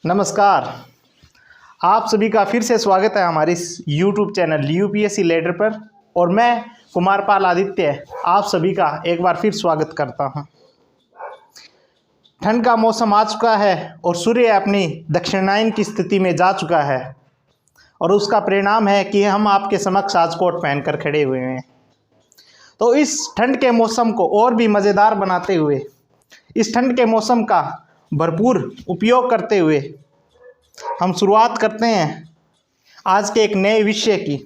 नमस्कार। आप सभी का फिर से स्वागत है हमारे इस YouTube चैनल यूपीएससी लेटर पर। और मैं कुमार पाल आदित्य आप सभी का एक बार फिर स्वागत करता हूं। ठंड का मौसम आ चुका है और सूर्य अपनी दक्षिणायन की स्थिति में जा चुका है और उसका परिणाम है कि हम आपके समक्ष आज कोट पहनकर खड़े हुए हैं। तो इस ठंड के मौसम को और भी मज़ेदार बनाते हुए, इस ठंड के मौसम का भरपूर उपयोग करते हुए हम शुरुआत करते हैं आज के एक नए विषय की।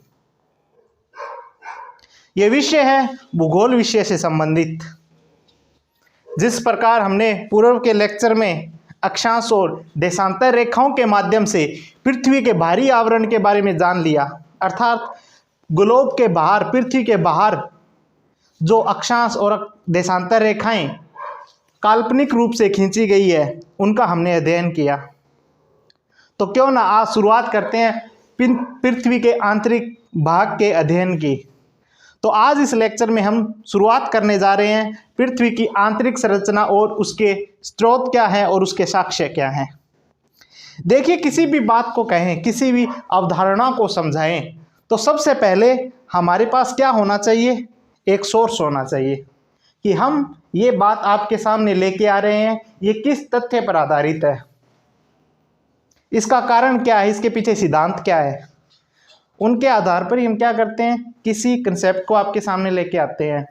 यह विषय है भूगोल विषय से संबंधित। जिस प्रकार हमने पूर्व के लेक्चर में अक्षांश और देशांतर रेखाओं के माध्यम से पृथ्वी के बाहरी आवरण के बारे में जान लिया, अर्थात ग्लोब के बाहर, पृथ्वी के बाहर जो अक्षांश और देशांतर रेखाएं काल्पनिक रूप से खींची गई है उनका हमने अध्ययन किया। तो क्यों ना आज शुरुआत करते हैं पृथ्वी के आंतरिक भाग के अध्ययन की। तो आज इस लेक्चर में हम शुरुआत करने जा रहे हैं पृथ्वी की आंतरिक संरचना और उसके स्रोत क्या हैं और उसके साक्ष्य क्या हैं। देखिए, किसी भी बात को कहें, किसी भी अवधारणा को समझाएं तो सबसे पहले हमारे पास क्या होना चाहिए? एक सोर्स होना चाहिए कि हम ये बात आपके सामने लेके आ रहे हैं, ये किस तथ्य पर आधारित है, इसका कारण क्या है, इसके पीछे सिद्धांत क्या है। उनके आधार पर ही हम क्या करते हैं, किसी कंसेप्ट को आपके सामने लेके आते हैं।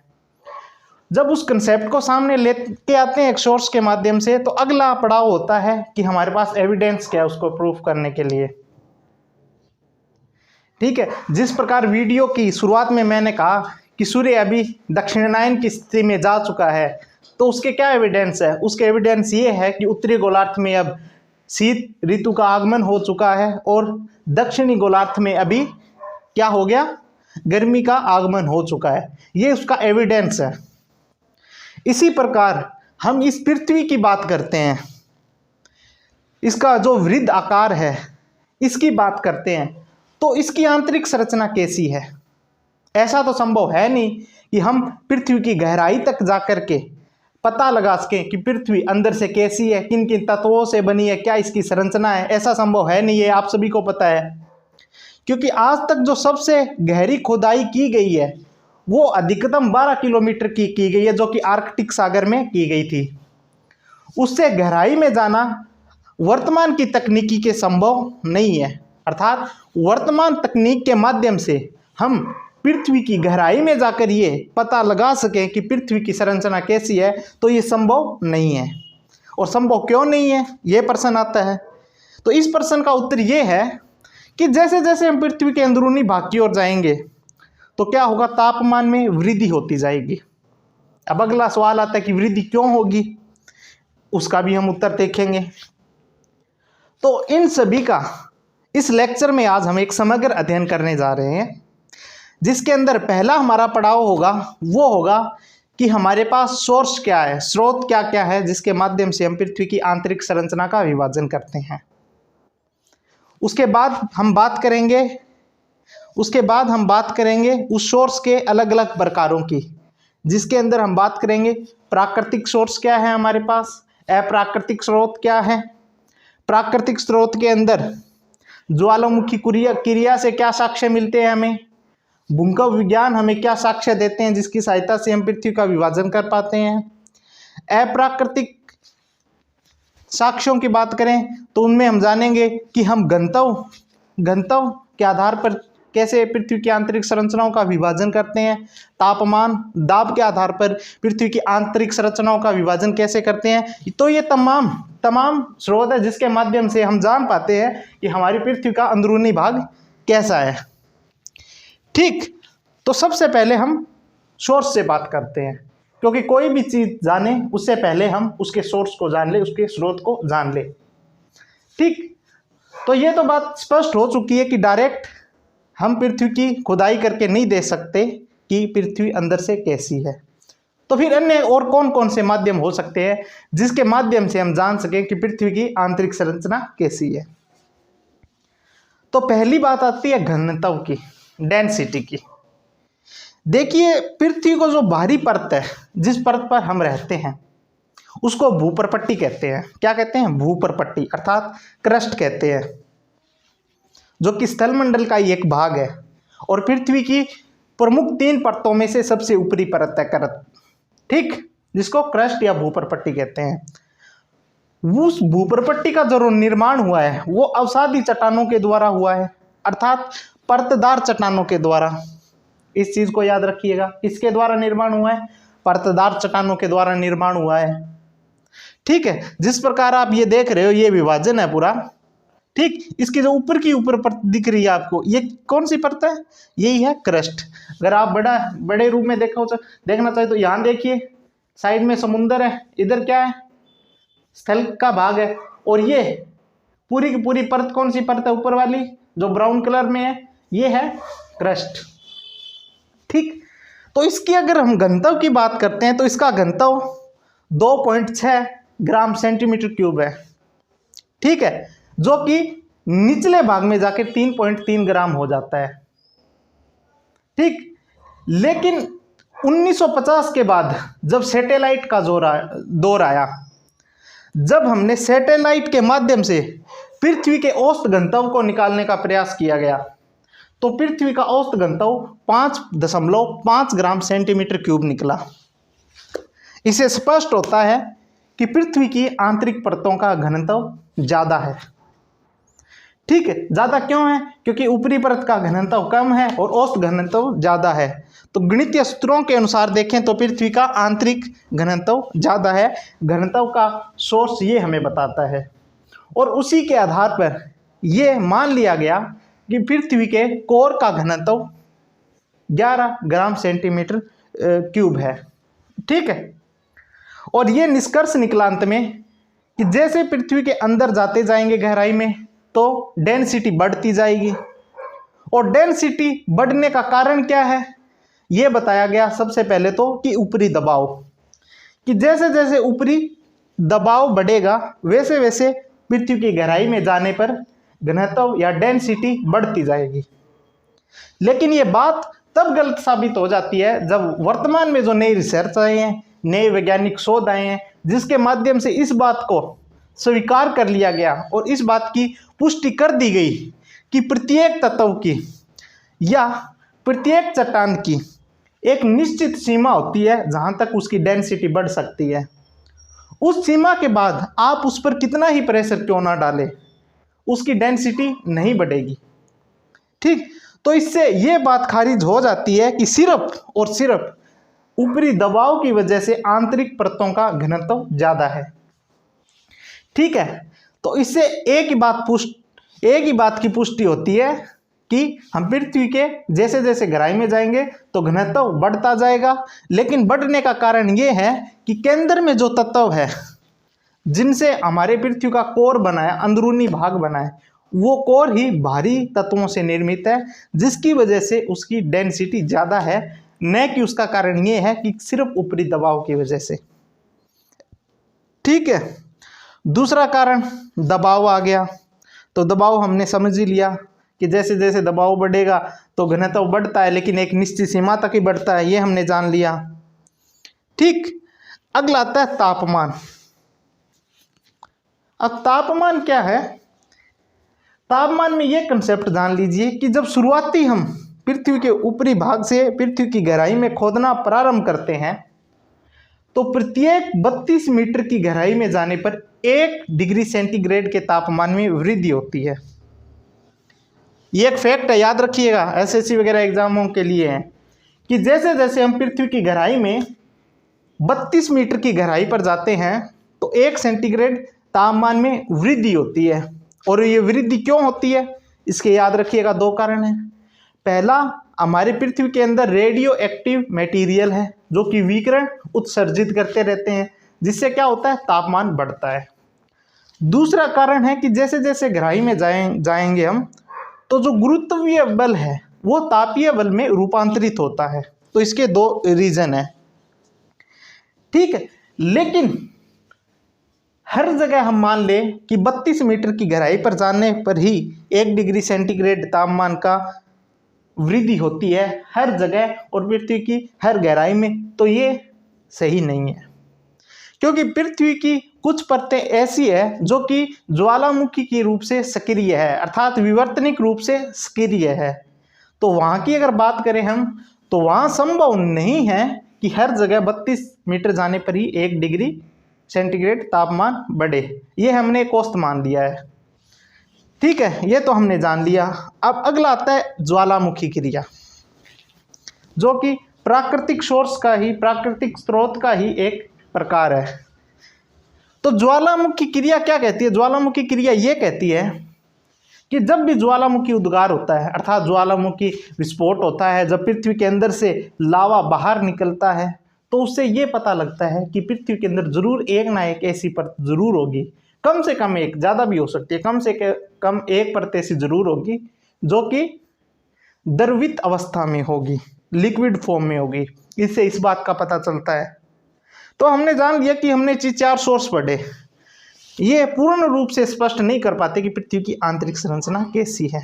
जब उस कंसेप्ट को सामने लेके आते हैं एक सोर्स के माध्यम से, तो अगला पड़ाव होता है कि हमारे पास एविडेंस क्या है उसको प्रूफ करने के लिए। ठीक है, जिस प्रकार वीडियो की शुरुआत में मैंने कहा कि सूर्य अभी दक्षिणायन की स्थिति में जा चुका है, तो उसके क्या एविडेंस है? उसके एविडेंस ये है कि उत्तरी गोलार्ध में अब शीत ऋतु का आगमन हो चुका है और दक्षिणी गोलार्ध में अभी क्या हो गया, गर्मी का आगमन हो चुका है। ये उसका एविडेंस है। इसी प्रकार हम इस पृथ्वी की बात करते हैं, इसका जो वृत्त आकार है इसकी बात करते हैं, तो इसकी आंतरिक संरचना कैसी है? ऐसा तो संभव है नहीं कि हम पृथ्वी की गहराई तक जाकर के पता लगा सकें कि पृथ्वी अंदर से कैसी है, किन किन तत्वों से बनी है, क्या इसकी संरचना है। ऐसा संभव है नहीं, ये आप सभी को पता है। क्योंकि आज तक जो सबसे गहरी खोदाई की गई है वो अधिकतम 12 किलोमीटर की गई है, जो कि आर्कटिक सागर में की गई थी। उससे गहराई में जाना वर्तमान की तकनीकी के संभव नहीं है। अर्थात वर्तमान तकनीक के माध्यम से हम पृथ्वी की गहराई में जाकर ये पता लगा सकें कि पृथ्वी की संरचना कैसी है, तो ये संभव नहीं है। और संभव क्यों नहीं है, ये प्रश्न आता है। तो इस प्रश्न का उत्तर ये है कि जैसे जैसे हम पृथ्वी के अंदरूनी भाग की ओर जाएंगे तो क्या होगा, तापमान में वृद्धि होती जाएगी। अब अगला सवाल आता है कि वृद्धि क्यों होगी, उसका भी हम उत्तर देखेंगे। तो इन सभी का इस लेक्चर में आज हम एक समग्र अध्ययन करने जा रहे हैं, जिसके अंदर पहला हमारा पड़ाव होगा वो होगा कि हमारे पास सोर्स क्या है, स्रोत क्या क्या है, जिसके माध्यम से हम पृथ्वी की आंतरिक संरचना का विभाजन करते हैं। उसके बाद हम बात करेंगे उस सोर्स के अलग अलग प्रकारों की, जिसके अंदर हम बात करेंगे प्राकृतिक सोर्स क्या है हमारे पास, अप्राकृतिक स्रोत क्या है। प्राकृतिक स्रोत के अंदर ज्वालामुखी क्रिया से क्या साक्ष्य मिलते हैं हमें, भूकंप विज्ञान हमें क्या साक्ष्य देते हैं जिसकी सहायता से हम पृथ्वी का विभाजन कर पाते हैं। अप्राकृतिक साक्ष्यों की बात करें तो उनमें हम जानेंगे कि हम घनत्व के आधार पर कैसे पृथ्वी की आंतरिक संरचनाओं का विभाजन करते हैं, तापमान, दाब के आधार पर पृथ्वी की आंतरिक संरचनाओं का विभाजन कैसे करते हैं। तो ये तमाम स्रोत है जिसके माध्यम से हम जान पाते हैं कि हमारी पृथ्वी का अंदरूनी भाग कैसा है। ठीक, तो सबसे पहले हम सोर्स से बात करते हैं, क्योंकि कोई भी चीज़ जाने उससे पहले हम उसके सोर्स को जान ले, उसके स्रोत को जान ले। ठीक, तो ये तो बात स्पष्ट हो चुकी है कि डायरेक्ट हम पृथ्वी की खुदाई करके नहीं दे सकते कि पृथ्वी अंदर से कैसी है। तो फिर अन्य और कौन कौन से माध्यम हो सकते हैं जिसके माध्यम से हम जान सकें कि पृथ्वी की आंतरिक संरचना कैसी है। तो पहली बात आती है घनत्व की, डेंसिटी की। देखिए, पृथ्वी को जो बाहरी परत है, जिस परत पर हम रहते हैं, उसको भूपरपट्टी कहते हैं। क्या कहते हैं? भूपरपट्टी, अर्थात क्रस्ट कहते हैं, जो कि स्थलमंडल का ही एक भाग है और पृथ्वी की प्रमुख 3 परतों में से सबसे ऊपरी परत है करत, ठीक, जिसको क्रस्ट या भूपरपट्टी कहते हैं। उस भूपरपट्टी का जो निर्माण हुआ है वो अवसादी चट्टानों के द्वारा हुआ है, अर्थात परतदार चट्टानों के द्वारा। इस चीज को याद रखिएगा, किसके द्वारा निर्माण हुआ है? परतदार चट्टानों के द्वारा निर्माण हुआ है, ठीक है। जिस प्रकार आप ये देख रहे हो, ये विभाजन है पूरा, ठीक। इसकी जो ऊपर की ऊपर परत दिख रही है आपको, ये कौन सी परत है? यही है क्रस्ट। अगर आप बड़े रूप में देखना चाहिए तो यहाँ देखिए, साइड में समुंदर है, इधर क्या है? स्थल का भाग है, और ये पूरी की पूरी परत कौन सी परत है? ऊपर वाली जो ब्राउन कलर में है, ये है क्रस्ट, ठीक। तो इसकी अगर हम घनत्व की बात करते हैं तो इसका घनत्व 2.6 ग्राम सेंटीमीटर क्यूब है, ठीक है, जो कि निचले भाग में जाकर 3.3 ग्राम हो जाता है, ठीक। लेकिन 1950 के बाद जब सैटेलाइट का दौर आया, जब हमने सैटेलाइट के माध्यम से पृथ्वी के औसत घनत्व को निकालने का प्रयास किया गया, तो पृथ्वी का औसत घनत्व 5.5 ग्राम सेंटीमीटर क्यूब निकला। इससे स्पष्ट होता है कि पृथ्वी की आंतरिक परतों का घनत्व ज़्यादा है, ठीक है। ज़्यादा क्यों है? क्योंकि ऊपरी परत का घनत्व कम है और औसत घनत्व ज़्यादा है। तो गणितीय सूत्रों के अनुसार देखें तो पृथ्वी का आंतरिक घनत्व ज़्यादा है। घनत्व का सोर्स ये हमें बताता है, और उसी के आधार पर यह मान लिया गया कि पृथ्वी के कोर का घनत्व 11 ग्राम सेंटीमीटर क्यूब है, ठीक है। और ये निष्कर्ष निकला अंत में कि जैसे पृथ्वी के अंदर जाते जाएंगे गहराई में, तो डेंसिटी बढ़ती जाएगी, और डेंसिटी बढ़ने का कारण क्या है? ये बताया गया सबसे पहले तो कि ऊपरी दबाव, कि जैसे जैसे ऊपरी दबाव बढ़ेगा वैसे वैसे पृथ्वी की गहराई में जाने पर घनत्व या डेंसिटी बढ़ती जाएगी। लेकिन ये बात तब गलत साबित हो जाती है जब वर्तमान में जो नई रिसर्च आए हैं, नए वैज्ञानिक शोध आए हैं, जिसके माध्यम से इस बात को स्वीकार कर लिया गया और इस बात की पुष्टि कर दी गई कि प्रत्येक तत्व की या प्रत्येक चट्टान की एक निश्चित सीमा होती है जहां तक उसकी डेंसिटी बढ़ सकती है। उस सीमा के बाद आप उस पर कितना ही प्रेशर क्यों ना डालें, उसकी डेंसिटी नहीं बढ़ेगी, ठीक। तो इससे ये बात खारिज हो जाती है कि सिर्फ और सिर्फ ऊपरी दबाव की वजह से आंतरिक परतों का घनत्व ज़्यादा है, ठीक है। तो इससे एक ही बात की पुष्टि होती है कि हम पृथ्वी के जैसे जैसे गहराई में जाएंगे तो घनत्व बढ़ता जाएगा। लेकिन बढ़ने का कारण ये है कि केंद्र में जो तत्व है जिनसे हमारे पृथ्वी का कोर बना है, अंदरूनी भाग बना है, वो कोर ही भारी तत्वों से निर्मित है, जिसकी वजह से उसकी डेंसिटी ज़्यादा है, न कि उसका कारण ये है कि सिर्फ ऊपरी दबाव की वजह से, ठीक है। दूसरा कारण दबाव आ गया। तो दबाव हमने समझ ही लिया कि जैसे जैसे दबाव बढ़ेगा तो घनत्व बढ़ता है, लेकिन एक निश्चित सीमा तक ही बढ़ता है, ये हमने जान लिया, ठीक। अगला आता है तापमान। अब तापमान क्या है? तापमान में ये कंसेप्ट जान लीजिए कि जब शुरुआती हम पृथ्वी के ऊपरी भाग से पृथ्वी की गहराई में खोदना प्रारंभ करते हैं, तो प्रत्येक 32 मीटर की गहराई में जाने पर 1 डिग्री सेंटीग्रेड के तापमान में वृद्धि होती है। ये एक फैक्ट है, याद रखिएगा, एसएससी वगैरह एग्जामों के लिए है कि जैसे जैसे हम पृथ्वी की गहराई में 32 मीटर की गहराई पर जाते हैं तो 1 सेंटीग्रेड तापमान में वृद्धि होती है। और ये वृद्धि क्यों होती है? इसके याद रखिएगा 2 कारण हैं। पहला, हमारे पृथ्वी के अंदर रेडियो एक्टिव मटेरियल है जो कि विकिरण उत्सर्जित करते रहते हैं, जिससे क्या होता है? तापमान बढ़ता है। दूसरा कारण है कि जैसे जैसे गहराई में जाएंगे हम, तो जो गुरुत्वीय बल है वो तापीय बल में रूपांतरित होता है। तो इसके 2 रीजन है, ठीक है। लेकिन हर जगह हम मान लें कि 32 मीटर की गहराई पर जाने पर ही 1 डिग्री सेंटीग्रेड तापमान का वृद्धि होती है हर जगह और पृथ्वी की हर गहराई में, तो ये सही नहीं है। क्योंकि पृथ्वी की कुछ परतें ऐसी है जो कि ज्वालामुखी के रूप से सक्रिय है, अर्थात विवर्तनिक रूप से सक्रिय है। तो वहाँ की अगर बात करें हम, तो वहाँ संभव नहीं है कि हर जगह 32 मीटर जाने पर ही 1 डिग्री सेंटीग्रेड तापमान बढ़े। ये हमने औसत मान लिया है। ठीक है, ये तो हमने जान लिया। अब अगला आता है ज्वालामुखी क्रिया, जो कि प्राकृतिक सोर्स का ही, प्राकृतिक स्रोत का ही एक प्रकार है। तो ज्वालामुखी क्रिया क्या कहती है? ज्वालामुखी क्रिया ये कहती है कि जब भी ज्वालामुखी उद्गार होता है, अर्थात ज्वालामुखी विस्फोट होता है, जब पृथ्वी के अंदर से लावा बाहर निकलता है, तो उससे ये पता लगता है कि पृथ्वी के अंदर जरूर एक ना एक ऐसी परत जरूर होगी, कम से कम एक, ज़्यादा भी हो सकती है, कम से कम एक परत ऐसी जरूर होगी जो कि द्रवित अवस्था में होगी, लिक्विड फॉर्म में होगी। इससे इस बात का पता चलता है। तो हमने जान लिया कि हमने 4 सोर्स पढ़े, ये पूर्ण रूप से स्पष्ट नहीं कर पाते कि पृथ्वी की आंतरिक संरचना कैसी है।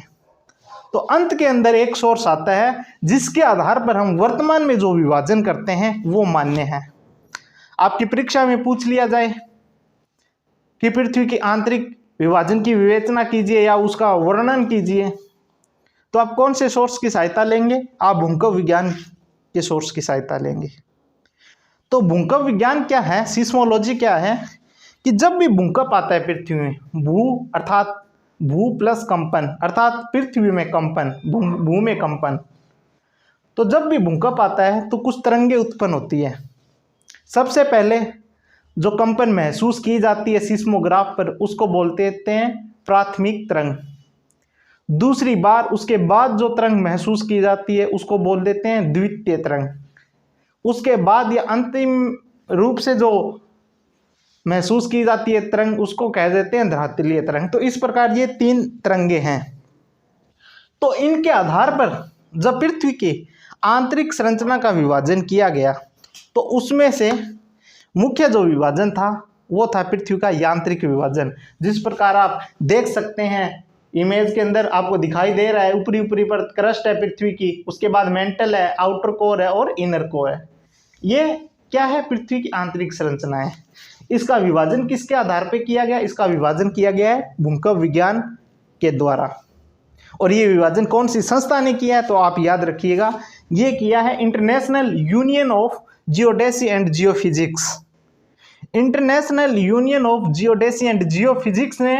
तो अंत के अंदर एक सोर्स आता है जिसके आधार पर हम वर्तमान में जो विभाजन करते हैं वो मान्य है। आपकी परीक्षा में पूछ लिया जाए कि पृथ्वी की आंतरिक विभाजन की विवेचना कीजिए या उसका वर्णन कीजिए, तो आप कौन से सोर्स की सहायता लेंगे? आप भूकंप विज्ञान के सोर्स की सहायता लेंगे। तो भूकंप विज्ञान क्या है, सिस्मोलॉजी क्या है, कि जब भी भूकंप आता है पृथ्वी में, भू अर्थात भू प्लस कंपन, अर्थात पृथ्वी में कंपन, भू में कंपन, तो जब भी भूकंप आता है तो कुछ तरंगे उत्पन्न होती है। सबसे पहले जो कंपन महसूस की जाती है सिस्मोग्राफ पर, उसको बोलते हैं प्राथमिक तरंग। दूसरी बार उसके बाद जो तरंग महसूस की जाती है उसको बोल देते हैं द्वितीय तरंग। उसके बाद या अंतिम रूप से जो महसूस की जाती है तरंग, उसको कह देते हैं धरातलीय तरंग। तो इस प्रकार ये 3 तरंगे हैं। तो इनके आधार पर जब पृथ्वी की आंतरिक संरचना का विभाजन किया गया, तो उसमें से मुख्य जो विभाजन था वो था पृथ्वी का यांत्रिक विभाजन। जिस प्रकार आप देख सकते हैं इमेज के अंदर आपको दिखाई दे रहा है, ऊपरी परत क्रस्ट है पृथ्वी की, उसके बाद मेंटल है, आउटर कोर है और इनर कोर है। ये क्या है? पृथ्वी की आंतरिक संरचना है। इसका विभाजन किसके आधार पर किया गया? इसका विभाजन किया गया है भूकंप विज्ञान के द्वारा। और ये विभाजन कौन सी संस्था ने किया है? तो आप याद रखिएगा, ये किया है international union of geodesy and geophysics. International union of geodesy and geophysics ने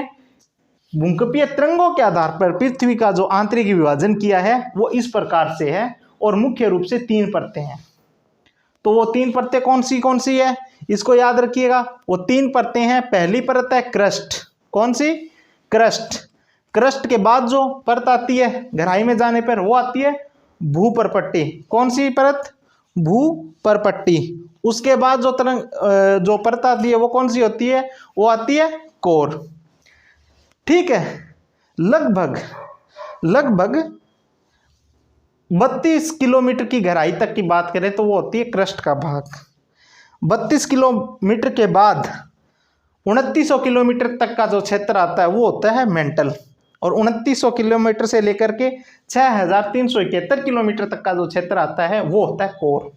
भूकंपीय तरंगों के आधार पर पृथ्वी का जो आंतरिक विभाजन किया है वो इस प्रकार से है, और मुख्य रूप से 3 परतें हैं। तो वो 3 परतें कौन सी है? इसको याद रखिएगा। वो 3 परतें हैं। पहली परत है क्रस्ट। कौन सी? क्रस्ट। क्रस्ट के बाद जो परत आती है गहराई में जाने पर, वो आती है भूपरपट्टी। कौन सी परत? भूपरपट्टी। उसके बाद जो परत आती है वो कौन सी होती है? वो आती है कोर। ठीक है, लगभग 32 किलोमीटर की गहराई तक की बात करें तो वो होती है क्रस्ट का भाग। 32 किलोमीटर के बाद 2900 किलोमीटर तक का जो क्षेत्र आता है वो होता है मेंटल, और 2900 किलोमीटर से लेकर के 6371 किलोमीटर तक का जो क्षेत्र आता है वो होता है कोर।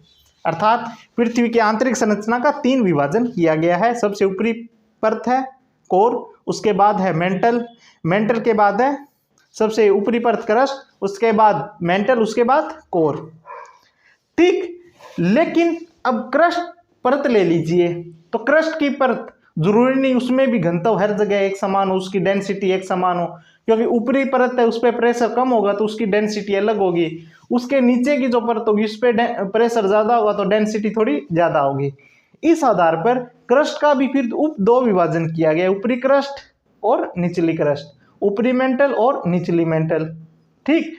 अर्थात पृथ्वी की आंतरिक संरचना का 3 विभाजन किया गया है। सबसे ऊपरी परत है कोर, उसके बाद है मेंटल के बाद है सबसे ऊपरी परत क्रस्ट, उसके बाद मेंटल, उसके बाद कोर। ठीक, लेकिन अब क्रस्ट परत ले लीजिए, तो क्रस्ट की परत जरूरी नहीं उसमें भी घनत्व हर जगह एक समान हो, उसकी डेंसिटी एक समान हो, क्योंकि ऊपरी परत है उस पर प्रेशर कम होगा तो उसकी डेंसिटी अलग होगी। उसके नीचे की जो परत होगी उस पर प्रेशर ज़्यादा होगा तो डेंसिटी थोड़ी ज़्यादा होगी। इस आधार पर क्रस्ट का भी फिर 2 विभाजन किया गया, ऊपरी क्रस्ट और निचली क्रस्ट, ऊपरी मेंटल और निचली मेंटल। ठीक,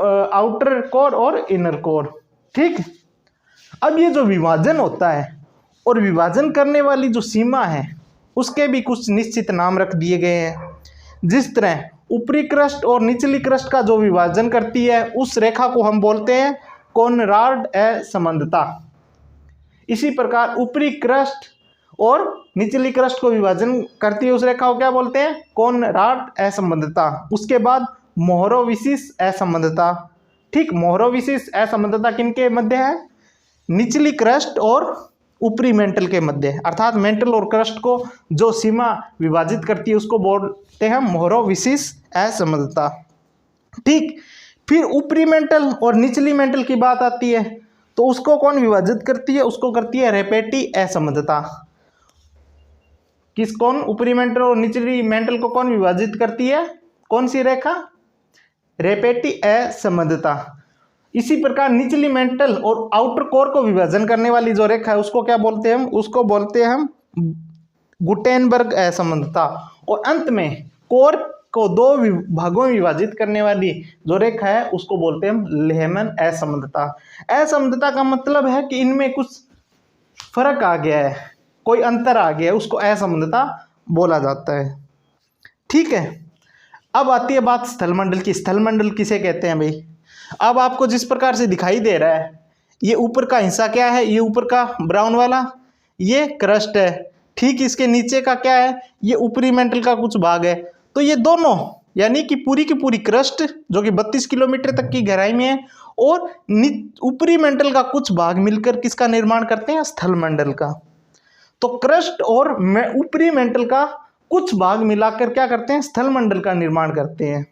आउटर कोर और इनर कोर। ठीक, अब ये जो विभाजन होता है और विभाजन करने वाली जो सीमा है उसके भी कुछ निश्चित नाम रख दिए गए हैं। जिस तरह ऊपरी क्रस्ट और निचली क्रस्ट का जो विभाजन करती है उस रेखा को हम बोलते हैं कोनराड असंबंधता। इसी प्रकार ऊपरी क्रस्ट और निचली क्रस्ट को विभाजन करती है उस रेखा को क्या बोलते हैं? कोनराड असंबंधता। उसके बाद मोहरोविसिस असंबंधता। ठीक, मोहरोविसिस असंबंधता किनके मध्य है? निचली क्रस्ट और ऊपरी मेंटल के मध्य, अर्थात मेंटल और क्रस्ट को जो सीमा विभाजित करती है उसको बोलते हैं मोरोविसिस असमंजसता। ठीक, फिर ऊपरी मेंटल और निचली मेंटल की बात आती है, तो उसको कौन विभाजित करती है? उसको करती है रेपेटी असमंजसता। कौन ऊपरी मेंटल और निचली मेंटल को कौन विभाजित करती है? कौन सी रेखा? रेपेटी असमंजसता। इसी प्रकार निचली मेंटल और आउटर कोर को विभाजन करने वाली जो रेखा है उसको क्या बोलते हैं हम? उसको बोलते हैं हम गुटेनबर्ग असमंजसता। और अंत में कोर को दो भागों में विभाजित करने वाली जो रेखा है उसको बोलते हैं हम लेहमैन असमंजसता। असमंजसता का मतलब है कि इनमें कुछ फर्क आ गया है, कोई अंतर आ गया है, उसको असमंजसता बोला जाता है। ठीक है, अब आती है बात स्थलमंडल की। स्थलमंडल किसे कहते हैं भाई? अब आपको जिस प्रकार से दिखाई दे रहा है, ये ऊपर का हिस्सा क्या है? ये ऊपर का ब्राउन वाला ये क्रस्ट है। ठीक, इसके नीचे का क्या है? ये ऊपरी मेंटल का कुछ भाग है। तो ये दोनों यानी कि पूरी की पूरी क्रस्ट जो कि 32 किलोमीटर तक की गहराई में है और ऊपरी मेंटल का कुछ भाग मिलकर किसका निर्माण करते हैं? स्थलमंडल का। तो क्रस्ट और ऊपरी मेंटल का कुछ भाग मिलाकर क्या करते हैं? स्थलमंडल का निर्माण करते हैं।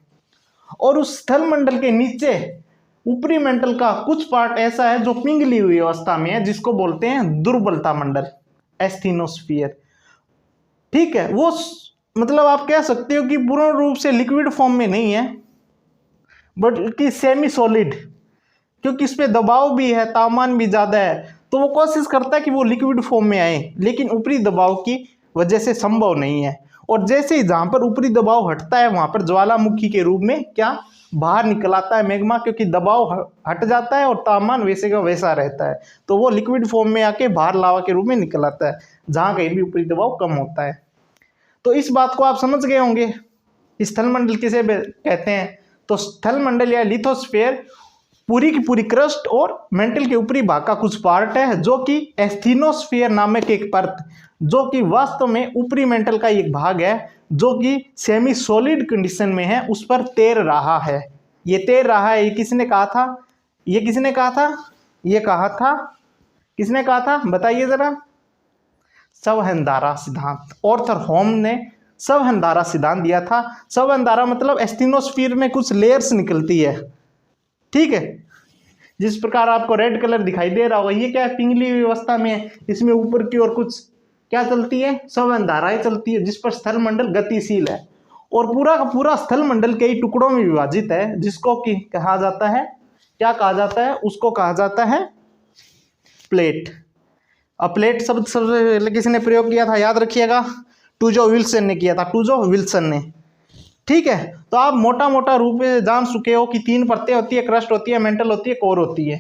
और उस स्थलमंडल के नीचे ऊपरी मेंटल का कुछ पार्ट ऐसा है जो पिघली हुई अवस्था में है, जिसको बोलते हैं दुर्बलता मंडल, एस्थीनोस्फीयर। ठीक है, वो मतलब आप कह सकते हो कि पूर्ण रूप से लिक्विड फॉर्म में नहीं है, बल्कि सेमी सॉलिड, क्योंकि इसमें दबाव भी है, तापमान भी ज़्यादा है, तो वो कोशिश करता है कि वो लिक्विड फॉर्म में आए, लेकिन ऊपरी दबाव की वजह से संभव नहीं है। और जैसे ही जहाँ पर ऊपरी दबाव हटता है वहाँ पर ज्वालामुखी के रूप में क्या बाहर निकल आता है मैग्मा, क्योंकि दबाव हट जाता है और तापमान वैसे का वैसा रहता है, तो वो लिक्विड फॉर्म में आके बाहर लावा के रूप में निकल आता है, जहाँ कहीं भी ऊपरी दबाव कम होता है। तो इस बात को आप समझ गए होंगे। स्थलमंडल किसे कहते हैं? तो स्थलमंडल या लिथोस्फीयर पूरी की पूरी क्रस्ट और मेंटल के ऊपरी भाग का कुछ पार्ट है, जो कि एस्थीनोस्फीयर नामक एक परत, जो कि वास्तव में ऊपरी मेंटल का एक भाग है, जो कि सेमी सॉलिड कंडीशन में है, उस पर तैर रहा है। ये तैर रहा है, ये किसने कहा था? ये किसने कहा था? ये कहा था, किसने कहा था बताइए जरा? सवहनधारा सिद्धांत, ऑर्थर होम ने सवहनधारा सिद्धांत दिया था। सवहनधारा मतलब एस्थीनोस्फीयर में कुछ लेयर्स निकलती है। ठीक है, जिस प्रकार आपको रेड कलर दिखाई दे रहा होगा, ये क्या है? पिघली हुई अवस्था में है। इसमें ऊपर की ओर कुछ क्या चलती है? सवहनधाराएं चलती है, जिस पर स्थलमंडल गतिशील है और पूरा का पूरा स्थलमंडल कई टुकड़ों में विभाजित है, जिसको कि कहा जाता है, क्या कहा जाता है? उसको कहा जाता है प्लेट। अब प्लेट शब्द सबसे पहले किसने प्रयोग किया था? याद रखिएगा, टूजो विल्सन ने किया था, टूजो विल्सन ने। ठीक है, तो आप मोटा मोटा रूप में जान चुके हो कि 3 परतें होती है, क्रस्ट होती है, मेंटल होती है, कोर होती है।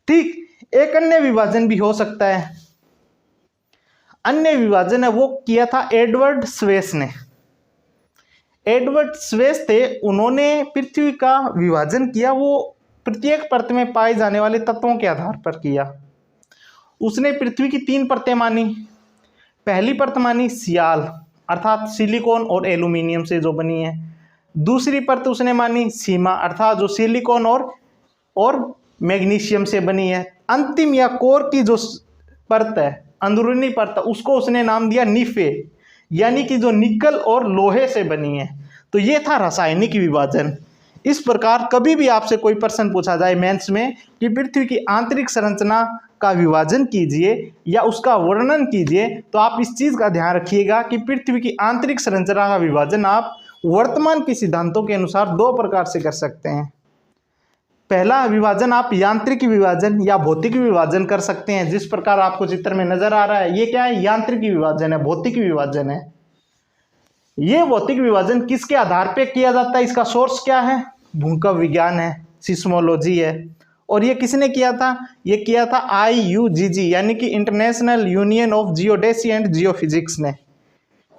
ठीक, एक अन्य विभाजन भी हो सकता है। अन्य विभाजन है वो किया था एडवर्ड स्वेस ने। एडवर्ड स्वेस थे, उन्होंने पृथ्वी का विभाजन किया, वो प्रत्येक परत में पाए जाने वाले तत्वों के आधार पर किया। उसने पृथ्वी की 3 परतें मानी। पहली परत मानी सियाल, अर्थात सिलिकॉन और एल्यूमिनियम से जो बनी है। दूसरी परत उसने मानी सीमा, अर्थात जो सिलिकॉन और मैग्नीशियम से बनी है। अंतिम या कोर की जो परत है, अंदरूनी परत, उसको उसने नाम दिया निफे, यानी कि जो निकल और लोहे से बनी है। तो ये था रासायनिक विभाजन। इस प्रकार कभी भी आपसे कोई प्रश्न पूछा जाए मेंस में कि पृथ्वी की आंतरिक संरचना का विभाजन कीजिए या उसका वर्णन कीजिए, तो आप इस चीज़ का ध्यान रखिएगा कि पृथ्वी की आंतरिक संरचना का विभाजन आप वर्तमान के सिद्धांतों के अनुसार 2 प्रकार से कर सकते हैं। पहला विभाजन आप यांत्रिक विभाजन या भौतिक विभाजन कर सकते हैं, जिस प्रकार आपको चित्र में नजर आ रहा है। ये क्या है? यांत्रिक विभाजन है, भौतिक विभाजन है। ये भौतिक विभाजन किसके आधार पे किया जाता है? इसका सोर्स क्या है? भूकंप विज्ञान है, सिस्मोलॉजी है। और ये किसने किया था? ये किया था IUGG, यानी कि international union of geodesy and geophysics ने।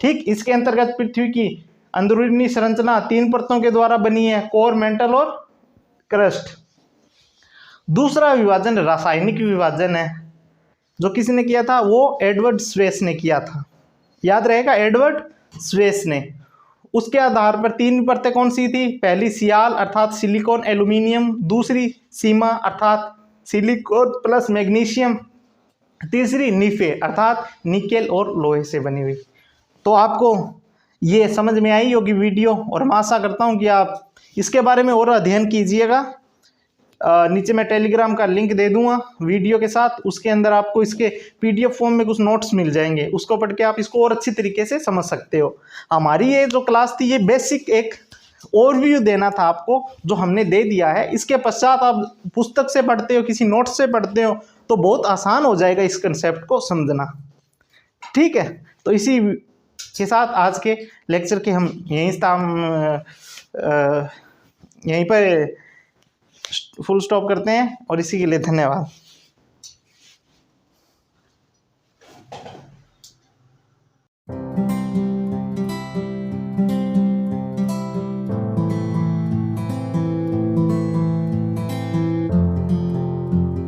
ठीक, इसके अंतर्गत पृथ्वी की अंदरूनी संरचना 3 परतों के द्वारा बनी है, कोर, मेंटल और क्रस्ट। दूसरा विभाजन रासायनिक विभाजन है, जो किसने किया था? वो एडवर्ड स्वेस ने किया था। याद रहेगा, एडवर्ड स्वेस ने। उसके आधार पर 3 परतें कौन सी थी? पहली सियाल अर्थात सिलिकॉन एल्यूमिनियम, दूसरी सीमा अर्थात सिलिकॉन प्लस मैग्नीशियम, तीसरी नीफे अर्थात निकेल और लोहे से बनी हुई। तो आपको ये समझ में आई होगी वीडियो, और मैं आशा करता हूँ कि आप इसके बारे में और अध्ययन कीजिएगा। नीचे मैं टेलीग्राम का लिंक दे दूंगा वीडियो के साथ, उसके अंदर आपको इसके पीडीएफ फॉर्म में कुछ नोट्स मिल जाएंगे, उसको पढ़ के आप इसको और अच्छी तरीके से समझ सकते हो। हमारी ये जो क्लास थी ये बेसिक एक ओवरव्यू देना था आपको, जो हमने दे दिया है। इसके पश्चात आप पुस्तक से पढ़ते हो, किसी नोट से पढ़ते हो, तो बहुत आसान हो जाएगा इस कंसेप्ट को समझना। ठीक है, तो इसी के साथ आज के लेक्चर के हम यहीं पर फुल स्टॉप करते हैं, और इसी के लिए धन्यवाद।